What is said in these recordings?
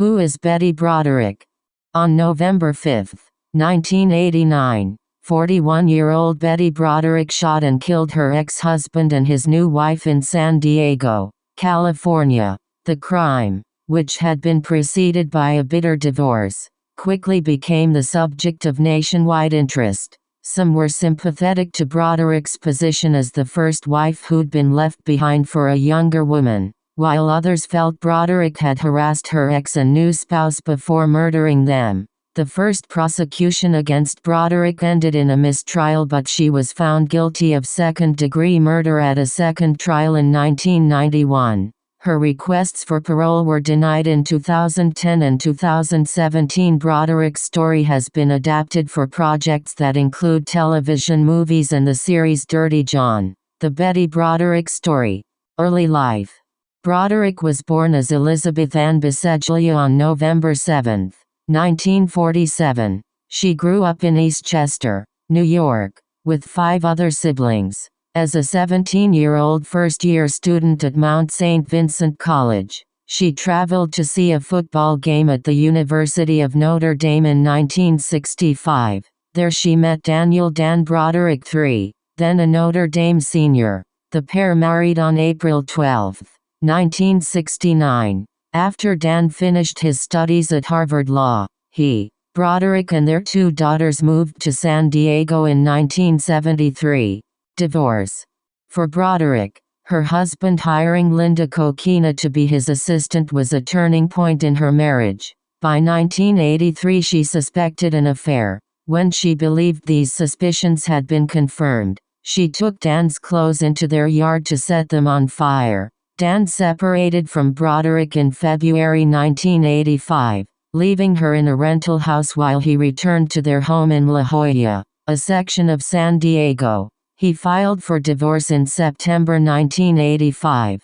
Who is Betty Broderick? On November 5, 1989, 41-year-old Betty Broderick shot and killed her ex-husband and his new wife in San Diego, California. The crime, which had been preceded by a bitter divorce, quickly became the subject of nationwide interest. Some were sympathetic to Broderick's position as the first wife who'd been left behind for a younger woman, while others felt Broderick had harassed her ex and new spouse before murdering them. The first prosecution against Broderick ended in a mistrial, but she was found guilty of second-degree murder at a second trial in 1991. Her requests for parole were denied in 2010 and 2017. Broderick's story has been adapted for projects that include television movies and the series Dirty John. The Betty Broderick Story. Early life. Broderick was born as Elizabeth Ann Biseglia on November 7, 1947. She grew up in Eastchester, New York, with 5 other siblings. As a 17-year-old first-year student at Mount St. Vincent College, she traveled to see a football game at the University of Notre Dame in 1965. There she met Daniel Dan Broderick III, then a Notre Dame senior. The pair married on April 12, 1969. After Dan finished his studies at Harvard Law, he, Broderick and their 2 daughters moved to San Diego in 1973. Divorce. For Broderick, her husband hiring Linda Coquina to be his assistant was a turning point in her marriage. By 1983 she suspected an affair. When she believed these suspicions had been confirmed, she took Dan's clothes into their yard to set them on fire. Dan separated from Broderick in February 1985, leaving her in a rental house while he returned to their home in La Jolla, a section of San Diego. He filed for divorce in September 1985.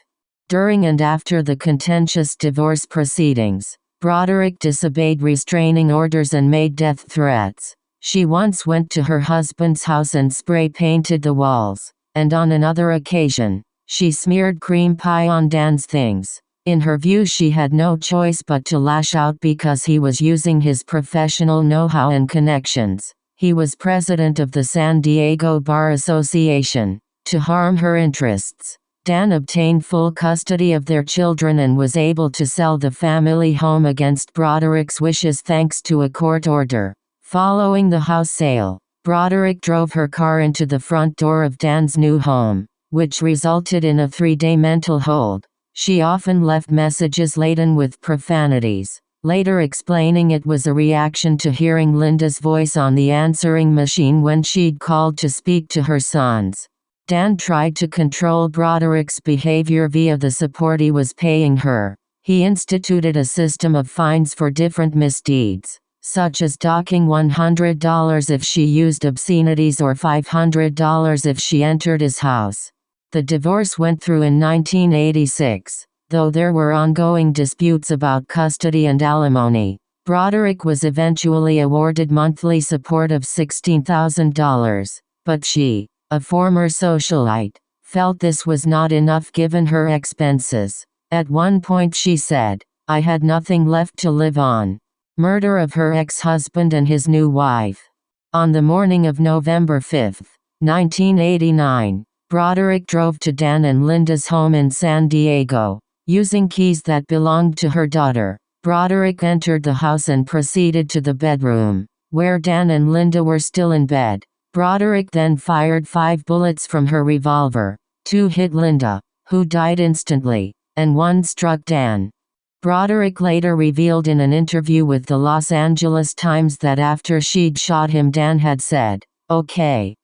During and after the contentious divorce proceedings, Broderick disobeyed restraining orders and made death threats. She once went to her husband's house and spray-painted the walls, and on another occasion, she smeared cream pie on Dan's things. In her view, she had no choice but to lash out because he was using his professional know-how and connections. He was president of the San Diego Bar Association. To harm her interests, Dan obtained full custody of their children and was able to sell the family home against Broderick's wishes thanks to a court order. Following the house sale, Broderick drove her car into the front door of Dan's new home, which resulted in a 3-day mental hold. She often left messages laden with profanities, later explaining it was a reaction to hearing Linda's voice on the answering machine when she'd called to speak to her sons. Dan tried to control Broderick's behavior via the support he was paying her. He instituted a system of fines for different misdeeds, such as docking $100 if she used obscenities or $500 if she entered his house. The divorce went through in 1986. Though there were ongoing disputes about custody and alimony, Broderick was eventually awarded monthly support of $16,000, but she, a former socialite, felt this was not enough given her expenses. At one point she said, "I had nothing left to live on." Murder of her ex-husband and his new wife. On the morning of November 5, 1989, Broderick drove to Dan and Linda's home in San Diego. Using keys that belonged to her daughter, Broderick entered the house and proceeded to the bedroom, where Dan and Linda were still in bed. Broderick then fired 5 bullets from her revolver. 2 hit Linda, who died instantly, and 1 struck Dan. Broderick later revealed in an interview with the Los Angeles Times that after she'd shot him, Dan had said, "Okay,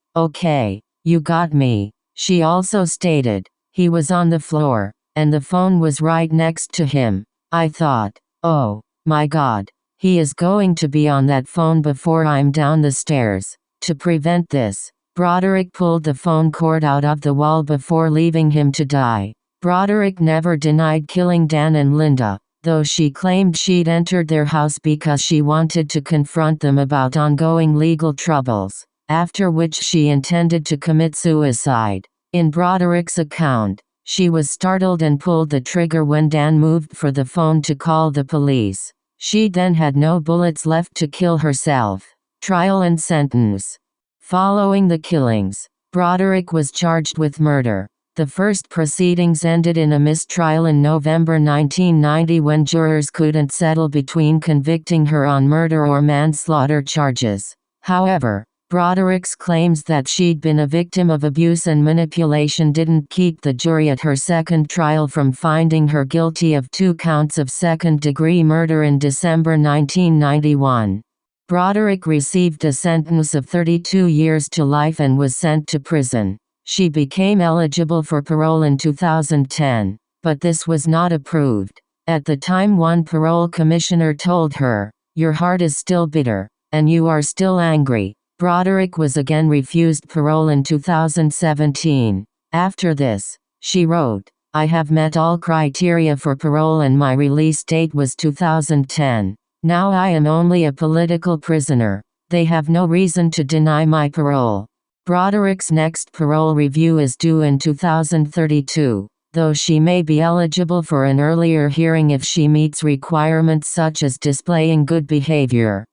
you got me." She also stated, "He was on the floor, and the phone was right next to him. I thought, oh, my God, he is going to be on that phone before I'm down the stairs." To prevent this, Broderick pulled the phone cord out of the wall before leaving him to die. Broderick never denied killing Dan and Linda, though she claimed she'd entered their house because she wanted to confront them about ongoing legal troubles, after which she intended to commit suicide. In Broderick's account, she was startled and pulled the trigger when Dan moved for the phone to call the police. She then had no bullets left to kill herself. Trial and sentence. Following the killings, Broderick was charged with murder. The first proceedings ended in a mistrial in November 1990 when jurors couldn't settle between convicting her on murder or manslaughter charges. However, Broderick's claims that she'd been a victim of abuse and manipulation didn't keep the jury at her second trial from finding her guilty of 2 counts of second-degree murder in December 1991. Broderick received a sentence of 32 years to life and was sent to prison. She became eligible for parole in 2010, but this was not approved. At the time, one parole commissioner told her, "Your heart is still bitter, and you are still angry." Broderick was again refused parole in 2017. After this, she wrote, "I have met all criteria for parole and my release date was 2010. Now I am only a political prisoner. They have no reason to deny my parole." Broderick's next parole review is due in 2032, though she may be eligible for an earlier hearing if she meets requirements such as displaying good behavior.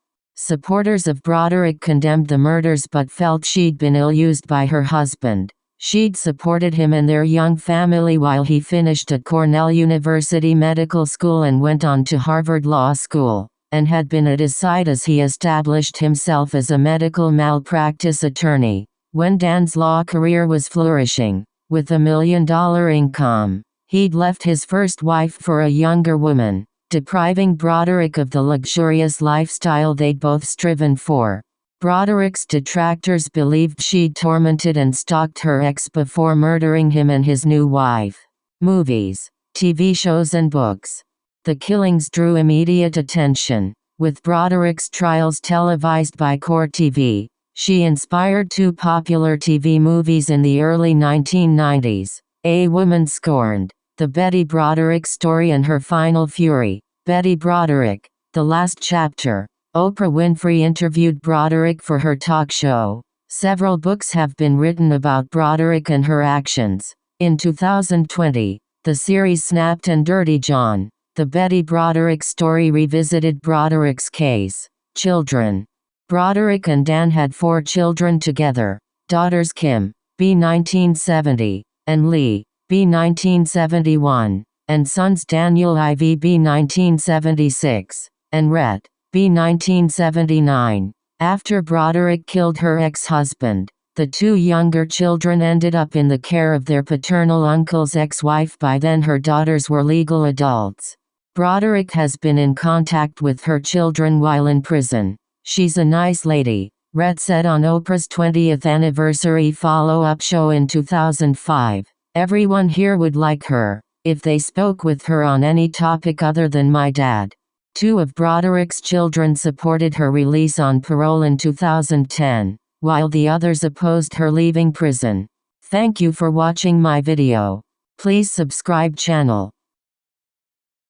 Supporters of Broderick condemned the murders but felt she'd been ill-used by her husband. She'd supported him and their young family while he finished at Cornell University Medical School and went on to Harvard Law School, and had been at his side as he established himself as a medical malpractice attorney. When Dan's law career was flourishing, with $1 million income, he'd left his first wife for a younger woman, depriving Broderick of the luxurious lifestyle they'd both striven for. Broderick's detractors believed she'd tormented and stalked her ex before murdering him and his new wife. Movies, TV shows and books. The killings drew immediate attention, with Broderick's trials televised by Court TV. She inspired 2 popular TV movies in the early 1990s, A Woman Scorned, The Betty Broderick Story, and Her Final Fury, Betty Broderick, The Last Chapter. Oprah Winfrey interviewed Broderick for her talk show. Several books have been written about Broderick and her actions. In 2020, the series Snapped and Dirty John, The Betty Broderick Story revisited Broderick's case. Children. Broderick and Dan had 4 children together, daughters Kim, b. 1970, and Lee, b. 1971, and sons Daniel IV b. 1976, and Rhett, b. 1979. After Broderick killed her ex-husband, the 2 younger children ended up in the care of their paternal uncle's ex-wife. By then her daughters were legal adults. Broderick has been in contact with her children while in prison. "She's a nice lady," Rhett said on Oprah's 20th anniversary follow-up show in 2005. "Everyone here would like her, if they spoke with her on any topic other than my dad." 2 of Broderick's children supported her release on parole in 2010, while the others opposed her leaving prison. Thank you for watching my video. Please subscribe channel.